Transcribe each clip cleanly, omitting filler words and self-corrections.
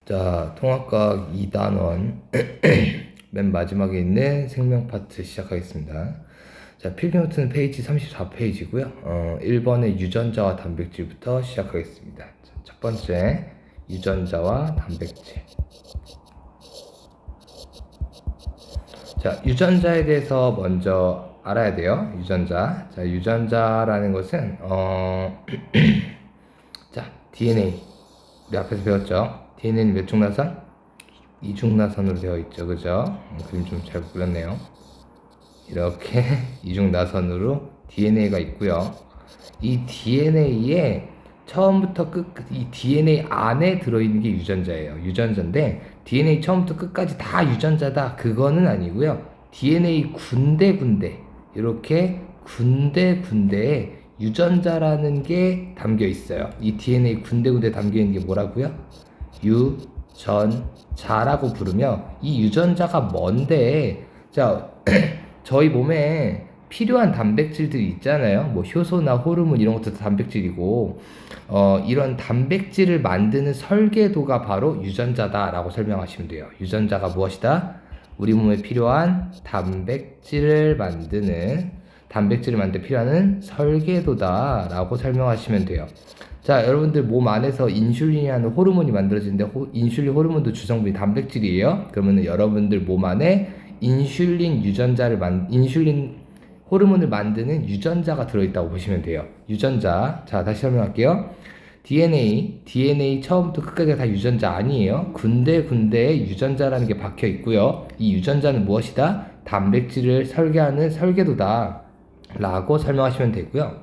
자, 통합과학 2단원 맨 마지막에 있는 생명 파트 시작하겠습니다. 자, 필기노트는 페이지 34페이지고요. 1번의 유전자와 단백질부터 시작하겠습니다. 자, 첫 번째, 유전자와 단백질. 자, 유전자에 대해서 먼저 알아야 돼요. 유전자. 자, 유전자라는 것은 자, DNA. 우리 앞에서 배웠죠? DNA는 몇 중나선? 이중나선으로 되어 있죠. 그죠? 그림 좀 잘 그렸네요. 이렇게 이중나선으로 DNA가 있고요. 이 DNA에 처음부터 이 DNA 안에 들어있는 게 유전자예요. 유전자인데 DNA 처음부터 끝까지 다 유전자다. 그거는 아니고요. DNA 군데 이렇게 군데에 유전자라는 게 담겨 있어요. 이 DNA 군데 담겨 있는 게 뭐라고요? 유전자라고 부르며 이 유전자가 뭔데? 자, 저희 몸에 필요한 단백질들이 있잖아요. 뭐 효소나 호르몬 이런 것도 단백질이고 이런 단백질을 만드는 설계도가 바로 유전자다라고 설명하시면 돼요. 유전자가 무엇이다? 우리 몸에 필요한 단백질을 만드는 필요한 설계도다라고 설명하시면 돼요. 자, 여러분들 몸 안에서 인슐린이라는 호르몬이 만들어지는데 인슐린 호르몬도 주성분이 단백질이에요. 그러면 여러분들 몸 안에 인슐린 호르몬을 만드는 유전자가 들어있다고 보시면 돼요. 유전자. 자, 다시 설명할게요. DNA 처음부터 끝까지 다 유전자 아니에요. 군데에 유전자라는 게 박혀 있고요. 이 유전자는 무엇이다? 단백질을 설계하는 설계도다 라고 설명하시면 되고요.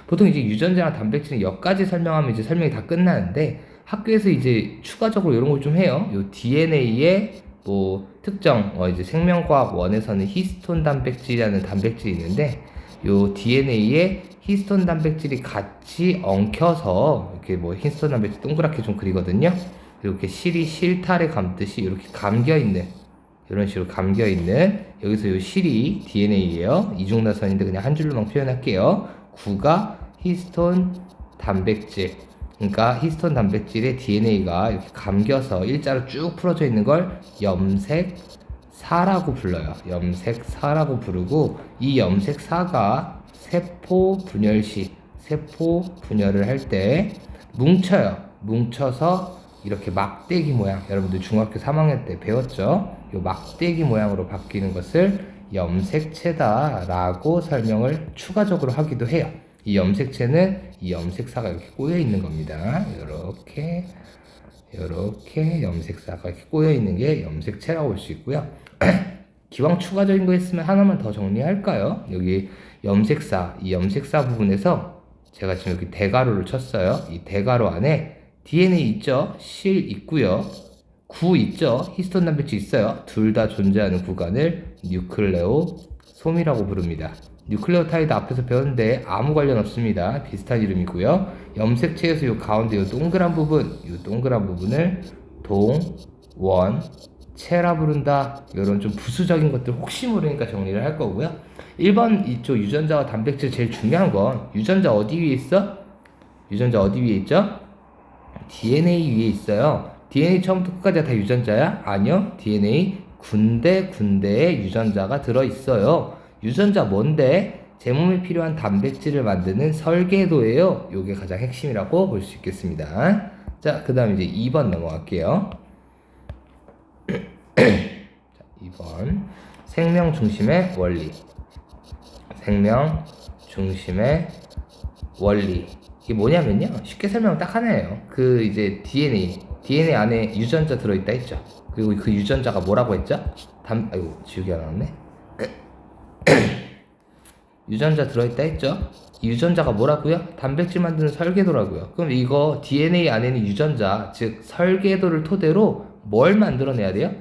보통 이제 유전자나 단백질은 여기까지 설명하면 이제 설명이 다 끝나는데 학교에서 이제 추가적으로 이런 걸 좀 해요. 요 DNA에 뭐 특정 이제 생명과학 원에서는 히스톤 단백질이라는 단백질이 있는데 요 DNA에 히스톤 단백질이 같이 엉켜서 이렇게 뭐 히스톤 단백질 동그랗게 좀 그리거든요. 이렇게 실이 실타래 감듯이 이렇게 감겨 있는 이런 식으로 감겨 있는 여기서 요 실이 DNA예요. 이중나선인데 그냥 한 줄로만 표현할게요. 구가 히스톤 단백질. 그러니까 히스톤 단백질에 DNA가 이렇게 감겨서 일자로 쭉 풀어져 있는 걸 염색사라고 불러요. 염색사라고 부르고 이 염색사가 세포 분열을 할 때 뭉쳐요. 뭉쳐서 이렇게 막대기 모양, 여러분들 중학교 3학년 때 배웠죠? 이 막대기 모양으로 바뀌는 것을 염색체다라고 설명을 추가적으로 하기도 해요. 이 염색체는 이 염색사가 이렇게 꼬여 있는 겁니다. 이렇게 염색사가 이렇게 꼬여 있는 게 염색체라고 볼 수 있고요. 기왕 추가적인 거 있으면 하나만 더 정리할까요? 여기 이 염색사 부분에서 제가 지금 여기 대괄호를 쳤어요. 이 대괄호 안에 DNA 있죠? 실 있고요. 구 있죠? 히스톤 단백질 있어요. 둘 다 존재하는 구간을 뉴클레오솜이라고 부릅니다. 뉴클레오타이드 앞에서 배웠는데 아무 관련 없습니다. 비슷한 이름이고요. 염색체에서 이 가운데 이 동그란 부분을 동원체라 부른다. 이런 좀 부수적인 것들 혹시 모르니까 정리를 할 거고요. 1번 이쪽 유전자와 단백질 제일 중요한 건 유전자 어디 위에 있어? 유전자 어디 위에 있죠? DNA 위에 있어요. DNA 처음부터 끝까지 다 유전자야? 아니요. DNA 군데에 유전자가 들어있어요. 유전자 뭔데? 제 몸에 필요한 단백질을 만드는 설계도예요. 이게 가장 핵심이라고 볼 수 있겠습니다. 자, 그 다음 이제 2번 넘어갈게요. 자, 2번 생명 중심의 원리. 생명 중심의 원리. 이게 뭐냐면요. 쉽게 설명은 딱 하나예요. 그 이제 DNA 안에 유전자 들어있다 했죠. 그리고 그 유전자가 뭐라고 했죠? 아이고, 지우개가 나왔네. 유전자 들어있다 했죠? 이 유전자가 뭐라고요? 단백질 만드는 설계도라고요. 그럼 이거 DNA 안에는 유전자, 즉 설계도를 토대로 뭘 만들어내야 돼요?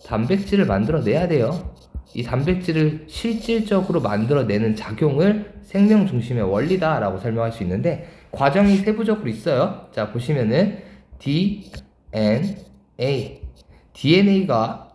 단백질을 만들어내야 돼요. 이 단백질을 실질적으로 만들어내는 작용을 생명 중심의 원리다라고 설명할 수 있는데 과정이 세부적으로 있어요. 자, 보시면은 DNA가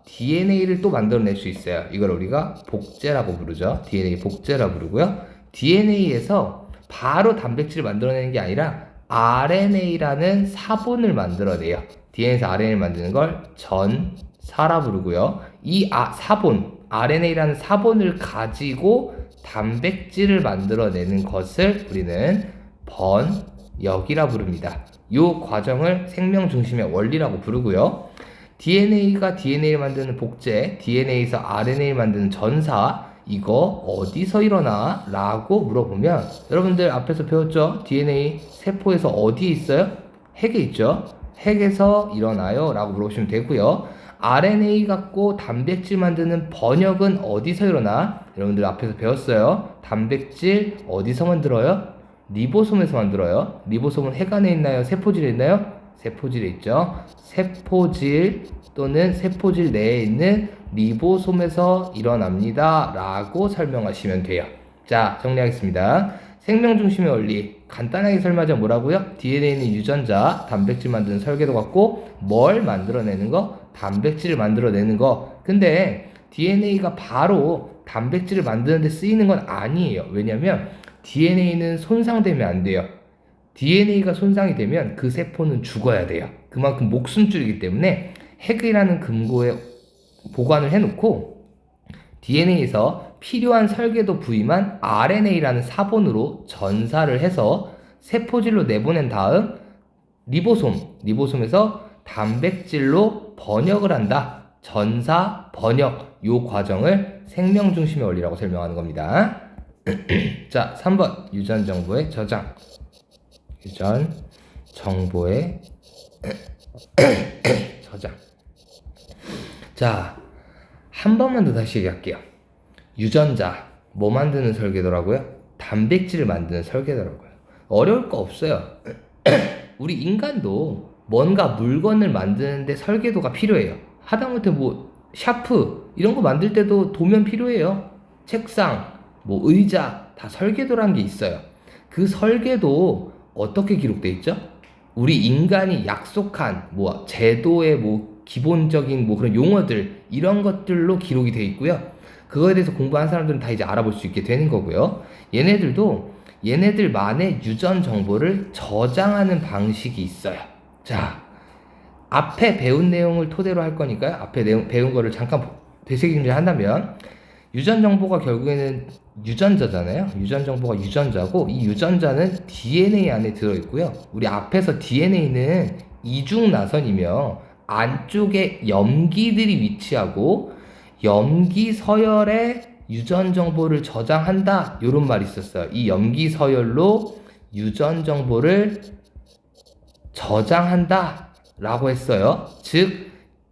DNA를 또 만들어낼 수 있어요. 이걸 우리가 복제라고 부르죠. DNA 복제라고 부르고요. DNA에서 바로 단백질을 만들어내는 게 아니라 RNA라는 사본을 만들어내요. DNA에서 RNA를 만드는 걸 전사라 부르고요. 이 사본, RNA라는 사본을 가지고 단백질을 만들어내는 것을 우리는 번역이라 부릅니다. 이 과정을 생명 중심의 원리라고 부르고요. DNA가 DNA를 만드는 복제, DNA에서 RNA를 만드는 전사, 이거 어디서 일어나? 라고 물어보면 여러분들 앞에서 배웠죠? DNA 세포에서 어디에 있어요? 핵에 있죠? 핵에서 일어나요? 라고 물어보시면 되고요. RNA 갖고 단백질 만드는 번역은 어디서 일어나? 여러분들 앞에서 배웠어요. 단백질 어디서 만들어요? 리보솜에서 만들어요. 리보솜은 핵 안에 있나요? 세포질에 있나요? 세포질에 있죠. 세포질 또는 세포질 내에 있는 리보솜에서 일어납니다. 라고 설명하시면 돼요. 자, 정리하겠습니다. 생명 중심의 원리 간단하게 설명하자면 뭐라고요? DNA는 유전자, 단백질 만드는 설계도 같고 뭘 만들어내는 거? 단백질을 만들어내는 거. 근데 DNA가 바로 단백질을 만드는 데 쓰이는 건 아니에요. 왜냐면 DNA는 손상되면 안 돼요. DNA가 손상이 되면 그 세포는 죽어야 돼요. 그만큼 목숨줄이기 때문에 핵이라는 금고에 보관을 해놓고 DNA에서 필요한 설계도 부위만 RNA라는 사본으로 전사를 해서 세포질로 내보낸 다음 리보솜에서 단백질로 번역을 한다. 전사, 번역, 요 과정을 생명 중심의 원리라고 설명하는 겁니다. 자, 3번 유전 정보의 저장. 유전 정보의 저장. 자, 한 번만 더 다시 얘기할게요. 유전자 뭐 만드는 설계도라고요? 단백질을 만드는 설계도라고요. 어려울 거 없어요. 우리 인간도 뭔가 물건을 만드는데 설계도가 필요해요. 하다못해 뭐 샤프 이런 거 만들 때도 도면 필요해요. 책상, 뭐 의자 다 설계도라는 게 있어요. 그 설계도 어떻게 기록돼 있죠? 우리 인간이 약속한 뭐 제도의 뭐 기본적인 뭐 그런 용어들 이런 것들로 기록이 돼 있고요. 그거에 대해서 공부한 사람들은 다 이제 알아볼 수 있게 되는 거고요. 얘네들도 얘네들만의 유전 정보를 저장하는 방식이 있어요. 자, 앞에 배운 내용을 토대로 할 거니까요. 앞에 배운 거를 잠깐 되새김질 한다면 유전 정보가 결국에는 유전자잖아요. 유전 정보가 유전자고 이 유전자는 DNA 안에 들어있고요. 우리 앞에서 DNA는 이중나선이며 안쪽에 염기들이 위치하고 염기 서열에 유전 정보를 저장한다. 이런 말이 있었어요. 이 염기 서열로 유전 정보를 저장한다 라고 했어요. 즉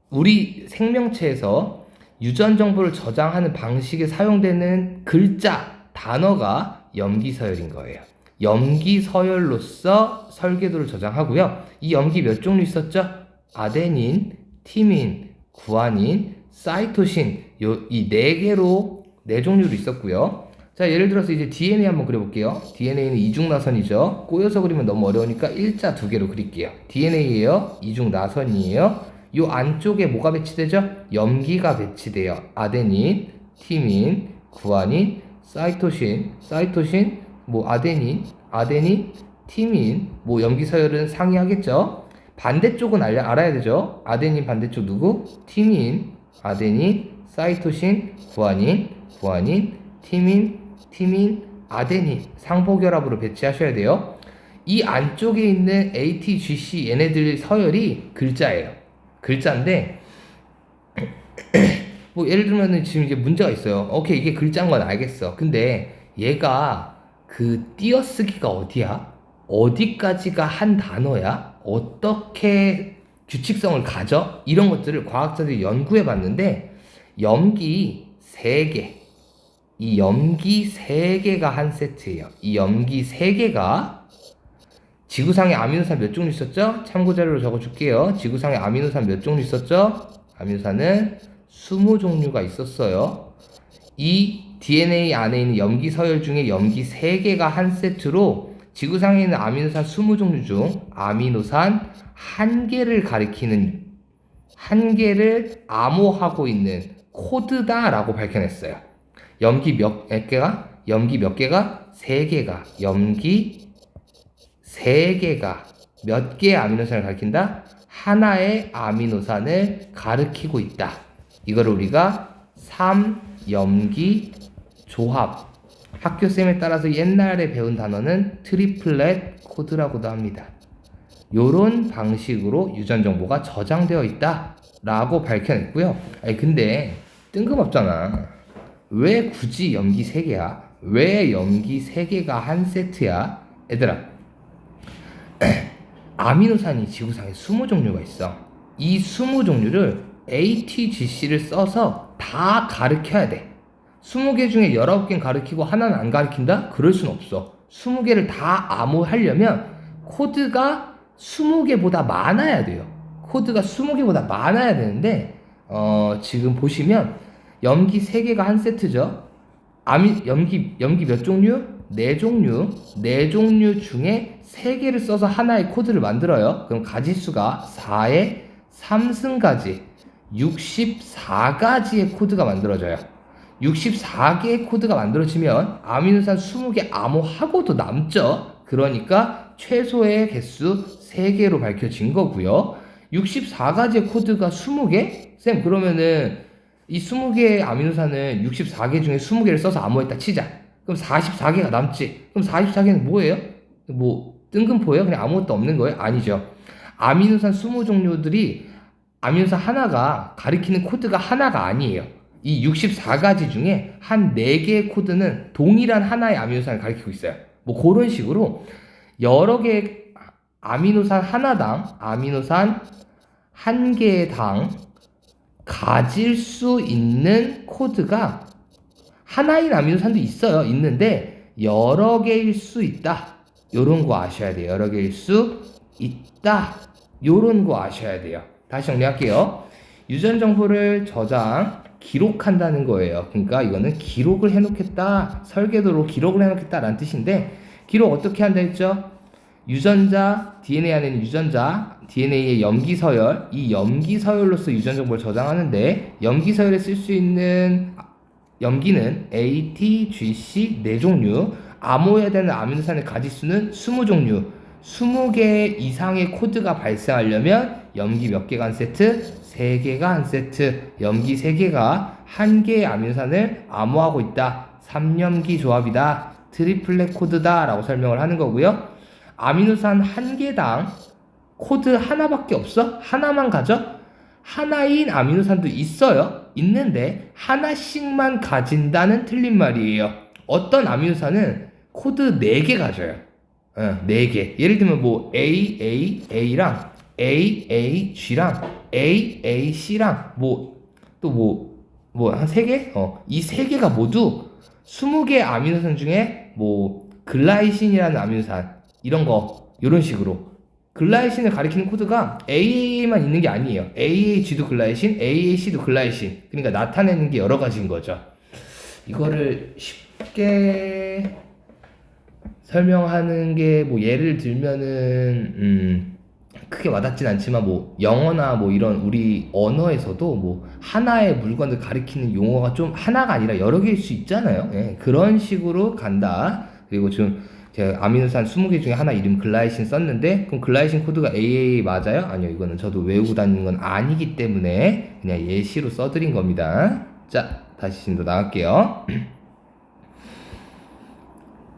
우리 생명체에서 유전 정보를 저장하는 방식에 사용되는 글자, 단어가 염기 서열인 거예요. 염기 서열로서 설계도를 저장하고요. 이 염기 몇 종류 있었죠? 아데닌, 티민, 구아닌, 사이토신 이 네 종류로 있었고요. 자, 예를 들어서 이제 DNA 한번 그려볼게요. DNA는 이중나선이죠. 꼬여서 그리면 너무 어려우니까 일자 두 개로 그릴게요. DNA예요. 이중나선이에요. 요 안쪽에 뭐가 배치되죠? 염기가 배치돼요. 아데닌, 티민, 구아닌, 사이토신, 뭐 아데닌, 티민, 뭐 염기 서열은 상이하겠죠? 반대쪽은 알아야 되죠? 아데닌 반대쪽 누구? 티민, 아데닌, 사이토신, 구아닌, 티민, 아데닌 상보결합으로 배치하셔야 돼요. 이 안쪽에 있는 ATGC 얘네들 서열이 글자예요. 글자인데 뭐 예를 들면 지금 이제 문제가 있어요. 오케이, 이게 글자인 건 알겠어. 근데 얘가 그 띄어쓰기가 어디야? 어디까지가 한 단어야? 어떻게 규칙성을 가져? 이런 것들을 과학자들이 연구해 봤는데 염기 3개, 이 염기 3개가 한 세트예요. 이 염기 3개가 지구상에 아미노산 몇 종류 있었죠? 참고자료로 적어줄게요. 지구상에 아미노산 몇 종류 있었죠? 아미노산은 20종류가 있었어요. 이 DNA 안에 있는 염기 서열 중에 염기 3개가 한 세트로 지구상에 있는 아미노산 20종류 중 아미노산 1개를 가리키는 1개를 암호하고 있는 코드다라고 밝혀냈어요. 염기 몇 개가? 염기 몇 개가? 3개가. 염기 3개가 몇 개의 아미노산을 가리킨다? 하나의 아미노산을 가리키고 있다. 이거를 우리가 3염기 조합, 학교쌤에 따라서 옛날에 배운 단어는 트리플렛 코드라고도 합니다. 요런 방식으로 유전 정보가 저장되어 있다 라고 밝혀냈고요. 아니 근데 뜬금없잖아. 왜 굳이 염기 3개야? 왜 염기 3개가 한 세트야? 얘들아, 아미노산이 지구상에 20종류가 있어. 이 20종류를 ATGC를 써서 다 가르쳐야 돼. 20개 중에 19개는 가르치고 하나는 안 가르친다? 그럴 순 없어. 20개를 다 암호하려면 코드가 20개보다 많아야 돼요. 코드가 20개보다 많아야 되는데 지금 보시면 염기 3개가 한 세트죠. 염기 몇 종류? 4종류. 4종류 중에 3개를 써서 하나의 코드를 만들어요. 그럼 가지수가 4의 3승가지 64가지의 코드가 만들어져요. 64개의 코드가 만들어지면 아미노산 20개 암호하고도 남죠. 그러니까 최소의 개수 3개로 밝혀진 거고요. 64가지의 코드가 20개? 쌤, 그러면은 이 20개의 아미노산을 64개 중에 20개를 써서 암호했다 치자. 그럼 44개가 남지. 그럼 44개는 뭐예요? 뭐 뜬금포예요? 그냥 아무것도 없는 거예요? 아니죠. 아미노산 20종류들이 아미노산 하나가 가리키는 코드가 하나가 아니에요. 이 64가지 중에 한 4개의 코드는 동일한 하나의 아미노산을 가리키고 있어요. 뭐 그런 식으로 여러 개의 아미노산 하나당, 아미노산 한 개당 가질 수 있는 코드가 하나인 아미노산도 있어요. 있는데 여러 개일 수 있다. 요런 거 아셔야 돼요. 여러 개일 수 있다. 요런 거 아셔야 돼요. 다시 정리할게요. 유전 정보를 저장, 기록한다는 거예요. 그러니까 이거는 기록을 해놓겠다. 설계도로 기록을 해놓겠다 라는 뜻인데, 기록 어떻게 한다 했죠? 유전자, DNA 안에 있는 유전자, DNA의 염기서열, 이 염기서열로서 유전 정보를 저장하는데, 염기서열에 쓸 수 있는 염기는 A, T, G, C 4종류, 암호해야 되는 아미노산의 가지수는 20종류, 20개 이상의 코드가 발생하려면 염기 몇 개가 한 세트? 3개가 한 세트. 염기 3개가 한 개의 아미노산을 암호하고 있다. 3염기 조합이다. 트리플렛 코드다 라고 설명을 하는 거고요. 아미노산 한 개당 코드 하나밖에 없어? 하나만 가져? 하나인 아미노산도 있어요. 있는데 하나씩만 가진다는 틀린 말이에요. 어떤 아미노산은 코드 4개 가져요. 4개. 예를 들면 뭐 AAA랑 AAG랑 AAC랑 한 3개? 이 3개가 모두 20개 아미노산 중에 뭐 글라이신이라는 아미노산 이런 식으로 글라이신을 가리키는 코드가 AA만 있는 게 아니에요. AAG도 글라이신, AAC도 글라이신. 그러니까 나타내는 게 여러 가지인 거죠. 이거를 쉽게 설명하는 게 뭐 예를 들면은 크게 와닿진 않지만 뭐 영어나 뭐 이런 우리 언어에서도 뭐 하나의 물건을 가리키는 용어가 좀 하나가 아니라 여러 개일 수 있잖아요. 예, 그런 식으로 간다. 그리고 지금 제가 아미노산 20개 중에 하나 이름 글라이신 썼는데, 그럼 글라이신 코드가 AA 맞아요? 아니요, 이거는 저도 외우고 다니는 건 아니기 때문에 그냥 예시로 써드린 겁니다. 자, 다시 좀 더 나갈게요.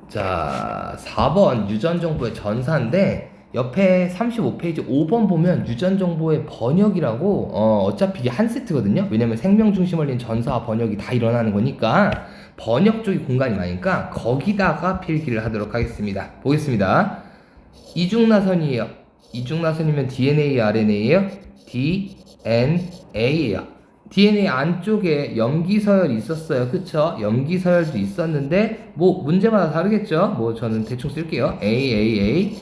자, 4번 유전정보의 전사인데, 옆에 35페이지 5번 보면 유전정보의 번역이라고, 어차피 이게 한 세트거든요. 왜냐면 생명 중심을 린 전사와 번역이 다 일어나는 거니까 번역 쪽이 공간이 많으니까 거기다가 필기를 하도록 하겠습니다. 보겠습니다. 이중나선이에요. 이중나선이면 DNA, RNA예요? DNA예요. DNA 안쪽에 염기서열이 있었어요. 그쵸? 염기서열도 있었는데 뭐 문제마다 다르겠죠? 뭐 저는 대충 쓸게요. AAA,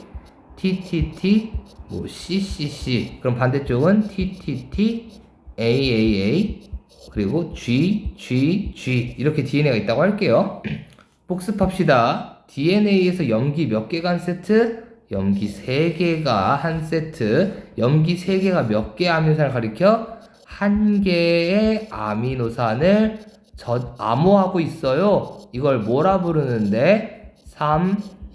TTT, 뭐 CCC. 그럼 반대쪽은 TTT, AAA, 그리고 G, G, G. 이렇게 DNA가 있다고 할게요. 복습합시다. DNA에서 염기 몇 개가 한 세트? 염기 3개가 한 세트. 염기 3개가 몇 개의 아미노산을 가리켜? 한 개의 아미노산을 암호하고 있어요. 이걸 뭐라 부르는데?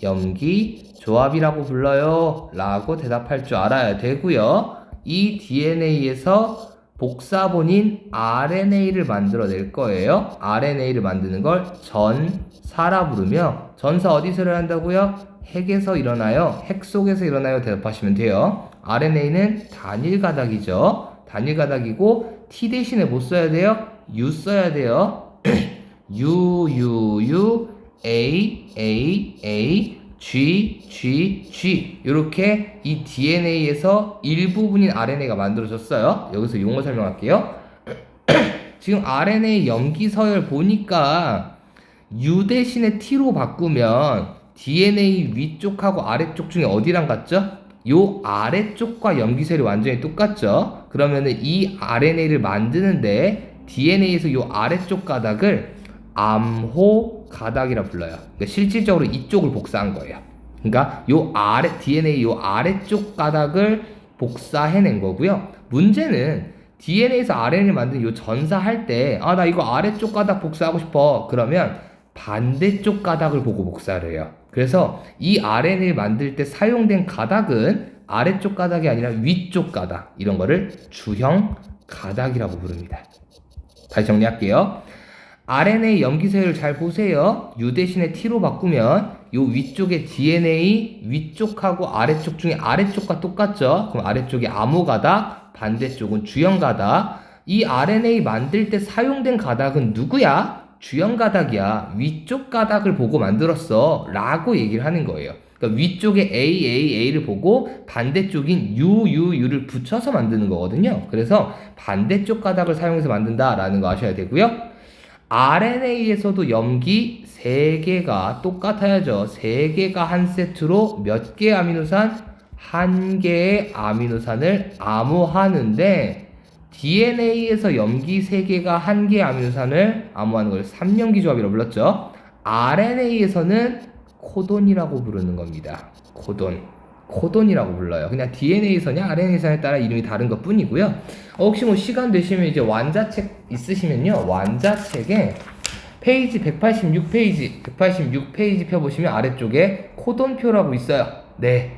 염기 조합이라고 불러요 라고 대답할 줄 알아야 되고요. 이 DNA에서 복사본인 RNA를 만들어낼 거예요. RNA를 만드는 걸 전사라 부르며, 전사 어디서 일어난다고요? 핵에서 일어나요? 핵 속에서 일어나요? 대답하시면 돼요. RNA는 단일 가닥이죠. 단일 가닥이고 T 대신에 뭐 써야 돼요? U 써야 돼요. U, U, U, A, A, A, G, G, G. 이렇게 이 DNA에서 일부분인 RNA가 만들어졌어요. 여기서 용어 설명할게요. 지금 RNA 염기 서열 보니까 U 대신에 T로 바꾸면 DNA 위쪽하고 아래쪽 중에 어디랑 같죠? 요 아래쪽과 염기 서열이 완전히 똑같죠? 그러면은 이 RNA를 만드는데 DNA에서 요 아래쪽 가닥을 암호 가닥이라 불러요. 그러니까 실질적으로 이쪽을 복사한 거예요. 그러니까 요 아래 DNA 요 아래쪽 가닥을 복사해낸 거고요. 문제는 DNA에서 RNA를 만든 요 전사할 때, 아, 나 이거 아래쪽 가닥 복사하고 싶어. 그러면 반대쪽 가닥을 보고 복사를 해요. 그래서 이 RNA를 만들 때 사용된 가닥은 아래쪽 가닥이 아니라 위쪽 가닥, 이런 거를 주형 가닥이라고 부릅니다. 다시 정리할게요. RNA 염기서열을 잘 보세요. U 대신에 T로 바꾸면 요 위쪽에 DNA 위쪽하고 아래쪽 중에 아래쪽과 똑같죠? 그럼 아래쪽이 암호 가닥, 반대쪽은 주형 가닥. 이 RNA 만들 때 사용된 가닥은 누구야? 주형 가닥이야. 위쪽 가닥을 보고 만들었어 라고 얘기를 하는 거예요. 그러니까 위쪽에 A, A, A를 보고 반대쪽인 U, U, U를 붙여서 만드는 거거든요. 그래서 반대쪽 가닥을 사용해서 만든다라는 거 아셔야 되고요. RNA에서도 염기 3개가 똑같아야죠. 3개가 한 세트로 몇 개의 아미노산? 1개의 아미노산을 암호하는데, DNA에서 염기 3개가 1개의 아미노산을 암호하는 걸 3염기 조합이라고 불렀죠. RNA에서는 코돈이라고 부르는 겁니다. 코돈이라고 불러요. 그냥 DNA선이냐 RNA선에 따라 이름이 다른 것 뿐이고요. 혹시 뭐 시간 되시면 이제 완자책 있으시면요, 완자책에 페이지 186페이지 펴보시면 아래쪽에 코돈표라고 있어요. 네,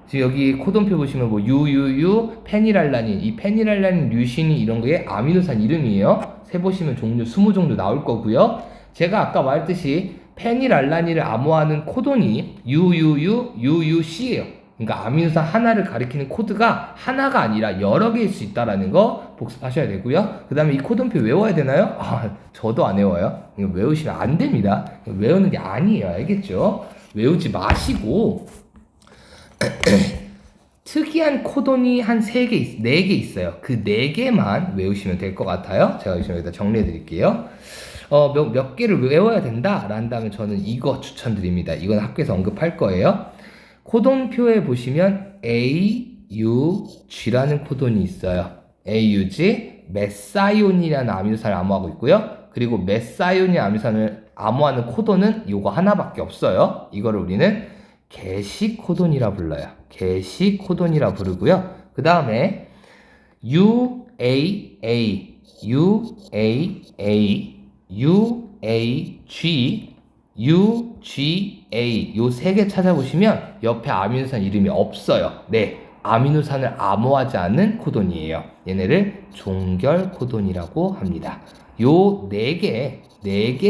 지금 여기 코돈표 보시면 뭐 UUU, 페닐알라닌, 이 페닐알라닌, 류신이 이런 거에 아미노산 이름이에요. 세보시면 종류 20종류 나올 거고요. 제가 아까 말했듯이 페닐알라닌을 암호하는 코돈이 UUU, UUC예요. 그러니까 아미노산 하나를 가리키는 코드가 하나가 아니라 여러 개일 수 있다는 거 복습하셔야 되고요. 그 다음에 이 코돈표 외워야 되나요? 아, 저도 안 외워요. 이거 외우시면 안 됩니다. 외우는 게 아니에요. 알겠죠? 외우지 마시고 특이한 코돈이 한 4개, 4개 있어요. 그 4개만 외우시면 될 것 같아요. 제가 여기다 정리해 드릴게요. 몇 개를 외워야 된다 라는 다음에 저는 이거 추천드립니다. 이건 학교에서 언급할 거예요. 코돈표에 보시면 AUG라는 코돈이 있어요. AUG, 메사이온이라는 아미노산을 암호하고 있고요. 그리고 메사이온이 아미노산을 암호하는 코돈은 이거 하나밖에 없어요. 이거를 우리는 게시 코돈이라 불러요. 게시 코돈이라 부르고요. 그 다음에 UAA, UAA, UAG, UGA 요 3개 찾아보시면 옆에 아미노산 이름이 없어요. 네, 아미노산을 암호하지 않는 코돈이에요. 얘네를 종결 코돈이라고 합니다. 요 4개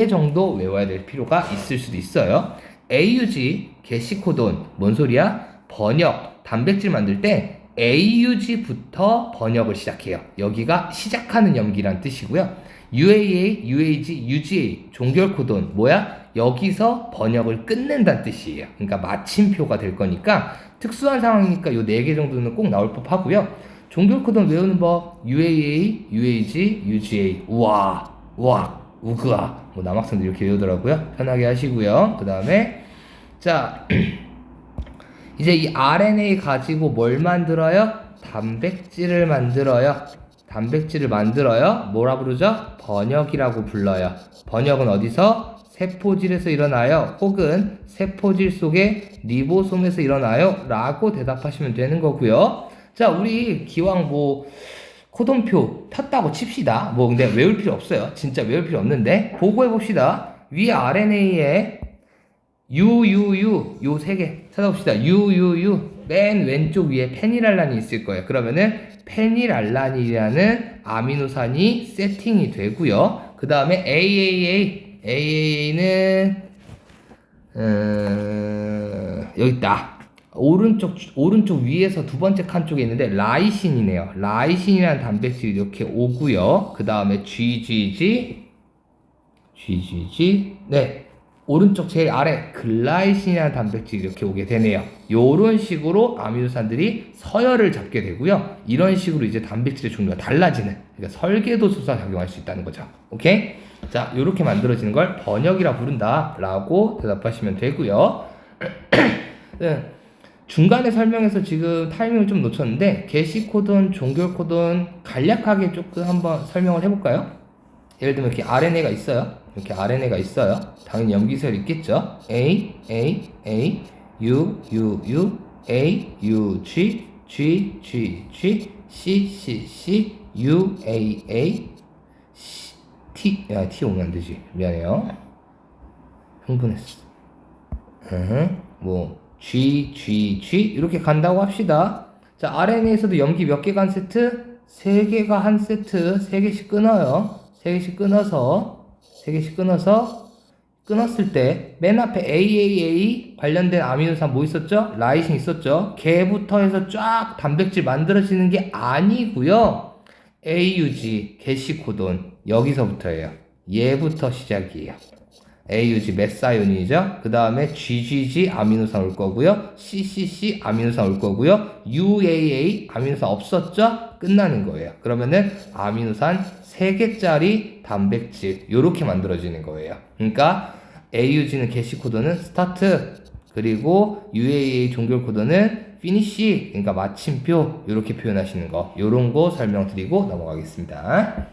정도 외워야 될 필요가 있을 수도 있어요. AUG, 게시 코돈, 뭔 소리야? 번역, 단백질 만들 때 AUG부터 번역을 시작해요. 여기가 시작하는 염기란 뜻이고요. UAA, UAG, UGA, 종결 코돈, 뭐야? 여기서 번역을 끝낸다는 뜻이에요. 그러니까 마침표가 될 거니까 특수한 상황이니까 요 4개 정도는 꼭 나올 법 하고요. 종결 코돈 외우는 법, UAA, UAG, UGA, 우와, 우그아. 뭐 남학생들 이렇게 외우더라고요. 편하게 하시고요. 그 다음에 자 이제 이 RNA 가지고 뭘 만들어요? 단백질을 만들어요. 뭐라 부르죠? 번역이라고 불러요. 번역은 어디서? 세포질에서 일어나요. 혹은 세포질 속에 리보솜에서 일어나요. 라고 대답하시면 되는 거고요. 자, 우리 기왕 뭐 코돈표 폈다고 칩시다. 뭐 근데 외울 필요 없어요. 진짜 외울 필요 없는데 보고해 봅시다. 위 RNA에 요 세 개 찾아봅시다. 맨 왼쪽 위에 페닐알란이 있을 거예요. 그러면은 페닐알란이라는 아미노산이 세팅이 되고요. 그 다음에 AAA는 여기 있다. 오른쪽 위에서 두 번째 칸 쪽에 있는데 라이신이네요. 라이신이라는 단백질이 이렇게 오고요. 그 다음에 GGG, 네. 오른쪽 제일 아래 글라이신이라는 단백질이 이렇게 오게 되네요. 요런 식으로 아미노산들이 서열을 잡게 되고요. 이런 식으로 이제 단백질의 종류가 달라지는, 그러니까 설계도소사 작용할 수 있다는 거죠. 오케이? 자, 요렇게 만들어지는 걸 번역이라 부른다 라고 대답하시면 되고요. 네. 중간에 설명해서 지금 타이밍을 좀 놓쳤는데 게시코돈, 종결코돈 간략하게 조금 한번 설명을 해볼까요? 예를 들면 이렇게 RNA가 있어요. 이렇게 RNA가 있어요. 당연히 염기서열 있겠죠. A, U, A, U, G, C, U, A, T 오면 안 되지. 미안해요. 흥분했어. G 이렇게 간다고 합시다. 자, RNA에서도 염기 몇 개가 한 세트? 3개가 한 세트. 3개씩 끊어요. 3개씩 끊어서 끊었을 때 맨 앞에 AAA 관련된 아미노산 뭐 있었죠? 라이신 있었죠? 걔부터 해서 쫙 단백질 만들어지는 게 아니고요. AUG 게시코돈 여기서부터예요. 얘부터 시작이에요. AUG 메사이온이죠. 그 다음에 GGG 아미노산 올 거고요. CCC 아미노산 올 거고요. UAA 아미노산 없었죠? 끝나는 거예요. 그러면은 아미노산 3개짜리 단백질 요렇게 만들어지는 거예요. 그러니까 AUG는 게시코드는 스타트, 그리고 UAA 종결코드는 피니쉬, 그러니까 마침표 요렇게 표현하시는 거, 요런 거 설명드리고 넘어가겠습니다.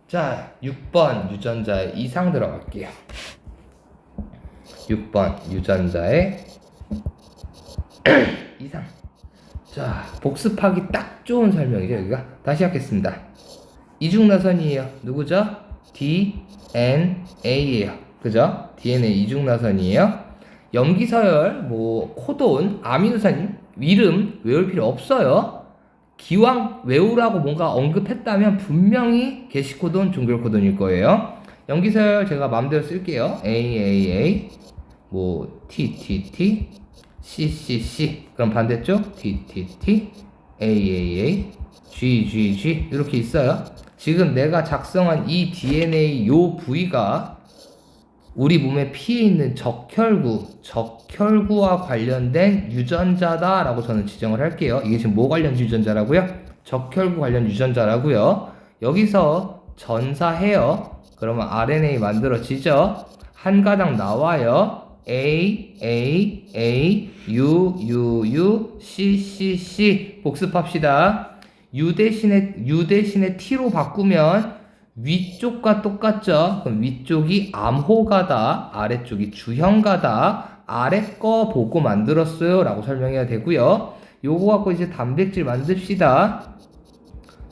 자, 6번 유전자의 이상 들어갈게요. 6번 유전자의 이상. 자, 복습하기 딱 좋은 설명이죠, 여기가. 다시 하겠습니다. 이중나선이에요. 누구죠? DNA예요. 그죠? DNA 이중나선이에요. 염기서열, 코돈, 아미노산 이름 외울 필요 없어요. 기왕 외우라고 뭔가 언급했다면 분명히 게시코돈, 종결코돈일 거예요. 염기서열 제가 마음대로 쓸게요. AAA, TTT, CCC. 그럼 반대쪽 TTT, AAA, GGG 이렇게 있어요. 지금 내가 작성한 이 DNA 요 부위가 우리 몸의 피에 있는 적혈구와 관련된 유전자다라고 저는 지정을 할게요. 이게 지금 뭐 관련 유전자라고요? 적혈구 관련 유전자라고요. 여기서 전사해요. 그러면 RNA 만들어지죠. 한 가닥 나와요. A, U, C. 복습합시다. U 대신에 T로 바꾸면 위쪽과 똑같죠? 그럼 위쪽이 암호가다, 아래쪽이 주형가다, 아래 거 보고 만들었어요 라고 설명해야 되고요. 요거 갖고 이제 단백질 만듭시다.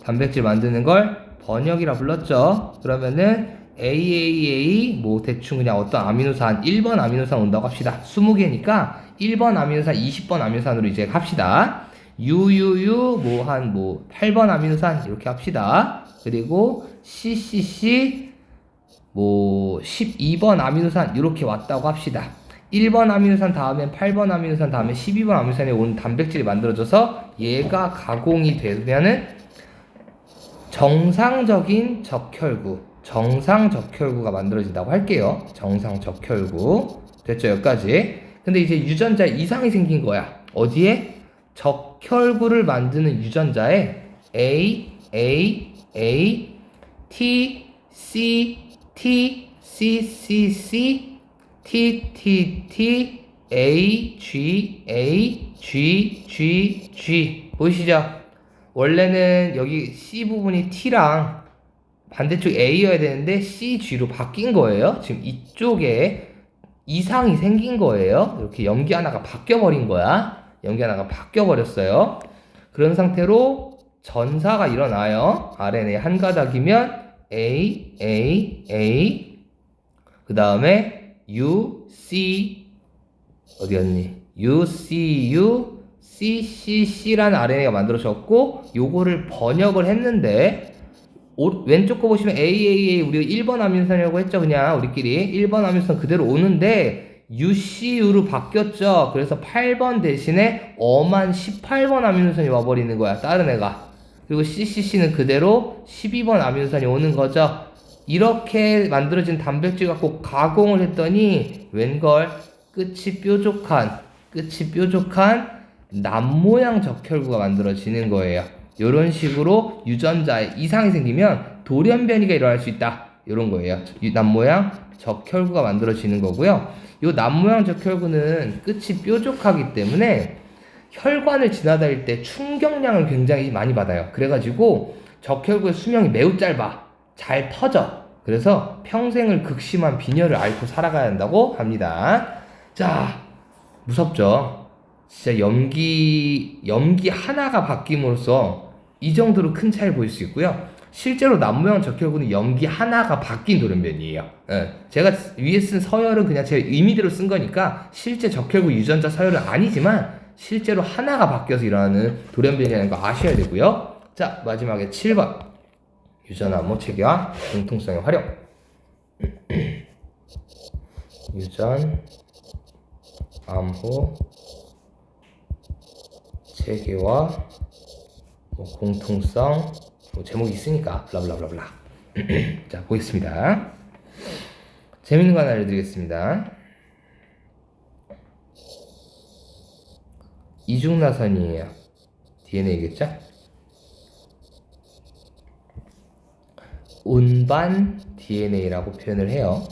단백질 만드는 걸 번역이라 불렀죠. 그러면은 AAA 대충 그냥 어떤 아미노산 1번 아미노산 온다고 합시다. 20개니까 1번 아미노산 20번 아미노산으로 이제 합시다. UUU 8번 아미노산 이렇게 합시다. 그리고 CCC 12번 아미노산 이렇게 왔다고 합시다. 1번 아미노산 다음엔 8번 아미노산 다음에 12번 아미노산에 온 단백질이 만들어져서 얘가 가공이 되면은 정상적인 적혈구가 만들어진다고 할게요. 정상 적혈구. 됐죠? 여기까지. 근데 이제 유전자에 이상이 생긴 거야. 어디에? 적혈구를 만드는 유전자에 A, T, C, T, C, T, A, G. 보이시죠? 원래는 여기 C 부분이 T랑 반대쪽 A여야 되는데 C, G로 바뀐 거예요. 지금 이쪽에 이상이 생긴 거예요. 이렇게 염기 하나가 바뀌어버린 거야. 염기 하나가 바뀌어버렸어요. 그런 상태로 전사가 일어나요. RNA 한 가닥이면 A, 그 다음에 U, C 어디였니? UCU, CCC라는 RNA가 만들어졌고 요거를 번역을 했는데 왼쪽 거 보시면 AAA 우리가 1번 아미노산이라고 했죠. 그냥 우리끼리 1번 아미노산 그대로 오는데 UCU로 바뀌었죠. 그래서 8번 대신에 엄한 18번 아미노산이 와버리는 거야. 다른 애가. 그리고 CCC는 그대로 12번 아미노산이 오는 거죠. 이렇게 만들어진 단백질 갖고 가공을 했더니 웬걸 끝이 뾰족한 남모양 적혈구가 만들어지는 거예요. 이런 식으로 유전자에 이상이 생기면 돌연변이가 일어날 수 있다. 이런 거예요. 남모양 적혈구가 만들어지는 거고요. 이 남모양 적혈구는 끝이 뾰족하기 때문에 혈관을 지나다닐 때 충격량을 굉장히 많이 받아요. 그래가지고 적혈구의 수명이 매우 짧아. 잘 터져. 그래서 평생을 극심한 빈혈을 앓고 살아가야 한다고 합니다. 자, 무섭죠? 진짜 염기 하나가 바뀜으로써 이 정도로 큰 차이를 보일 수 있고요. 실제로 남모양 적혈구는 염기 하나가 바뀐 돌연변이에요. 제가 위에 쓴 서열은 그냥 제 의미대로 쓴 거니까 실제 적혈구 유전자 서열은 아니지만 실제로 하나가 바뀌어서 일어나는 돌연변이라는 거 아셔야 되고요. 자, 마지막에 7번 유전암호 체계와 공통성의 활용. 유전 암호 체계와 공통성 제목이 있으니까 블라블라블라블라. 자, 보겠습니다. 재밌는 거 하나 알려드리겠습니다. 이중나선이에요. DNA겠죠? 운반 DNA라고 표현을 해요.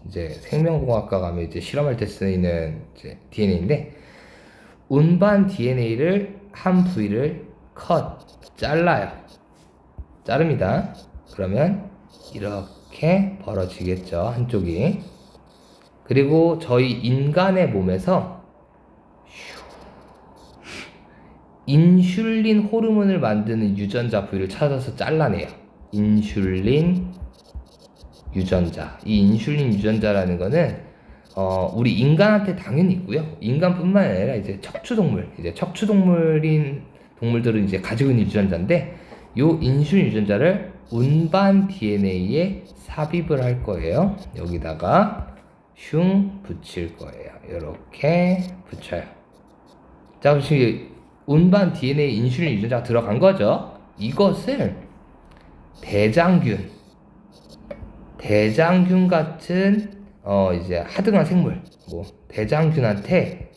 이제 생명공학과 가면 이제 실험할 때 쓰이는 이제 DNA인데, 운반 DNA를 한 부위를 잘라요. 자릅니다. 그러면 이렇게 벌어지겠죠. 한쪽이. 그리고 저희 인간의 몸에서 인슐린 호르몬을 만드는 유전자 부위를 찾아서 잘라내요. 인슐린 유전자. 이 인슐린 유전자라는 거는 우리 인간한테 당연히 있고요. 인간뿐만 아니라 이제 척추동물인 동물들은 이제 가지고 있는 유전자인데, 요 인슐린 유전자를 운반 DNA에 삽입을 할 거예요. 여기다가 흉 붙일 거예요. 이렇게 붙여요. 자, 지금 운반 DNA 인슐린 유전자가 들어간 거죠. 이것을 대장균 같은 이제 하등한 생물, 대장균한테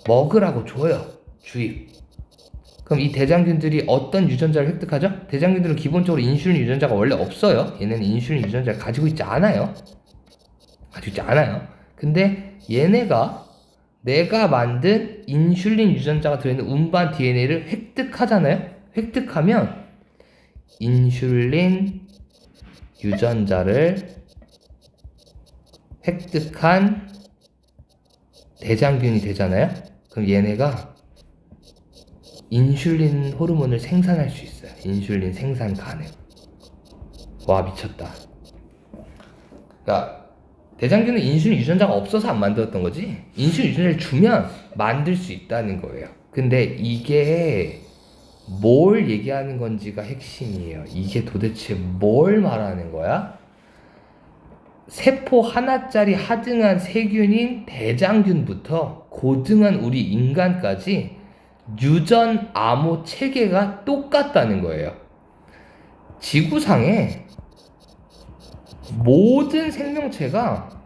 먹으라고 줘요. 주입. 그럼 이 대장균들이 어떤 유전자를 획득하죠? 대장균들은 기본적으로 인슐린 유전자가 원래 없어요. 얘네는 인슐린 유전자를 가지고 있지 않아요. 근데 얘네가 내가 만든 인슐린 유전자가 들어있는 운반 DNA를 획득하잖아요. 획득하면 인슐린 유전자를 획득한 대장균이 되잖아요. 그럼 얘네가 인슐린 호르몬을 생산할 수 있어요. 인슐린 생산 가능. 와, 미쳤다. 그러니까 대장균은 인슐린 유전자가 없어서 안 만들었던 거지, 인슐린 유전자를 주면 만들 수 있다는 거예요. 근데 이게 뭘 얘기하는 건지가 핵심이에요. 이게 도대체 뭘 말하는 거야? 세포 하나짜리 하등한 세균인 대장균부터 고등한 우리 인간까지 유전 암호 체계가 똑같다는 거예요. 지구상에 모든 생명체가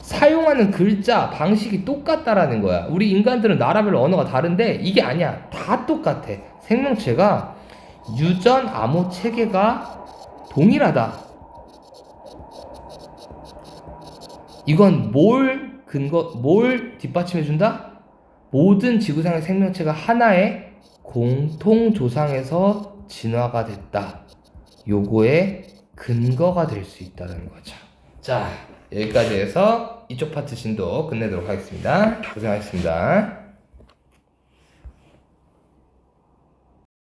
사용하는 글자, 방식이 똑같다라는 거야. 우리 인간들은 나라별로 언어가 다른데 이게 아니야. 다 똑같아. 생명체가 유전 암호 체계가 동일하다. 이건 뭘 뒷받침해준다? 모든 지구상의 생명체가 하나의 공통 조상에서 진화가 됐다. 요거의 근거가 될 수 있다는 거죠. 자, 여기까지 해서 이쪽 파트 진도 끝내도록 하겠습니다. 고생하셨습니다.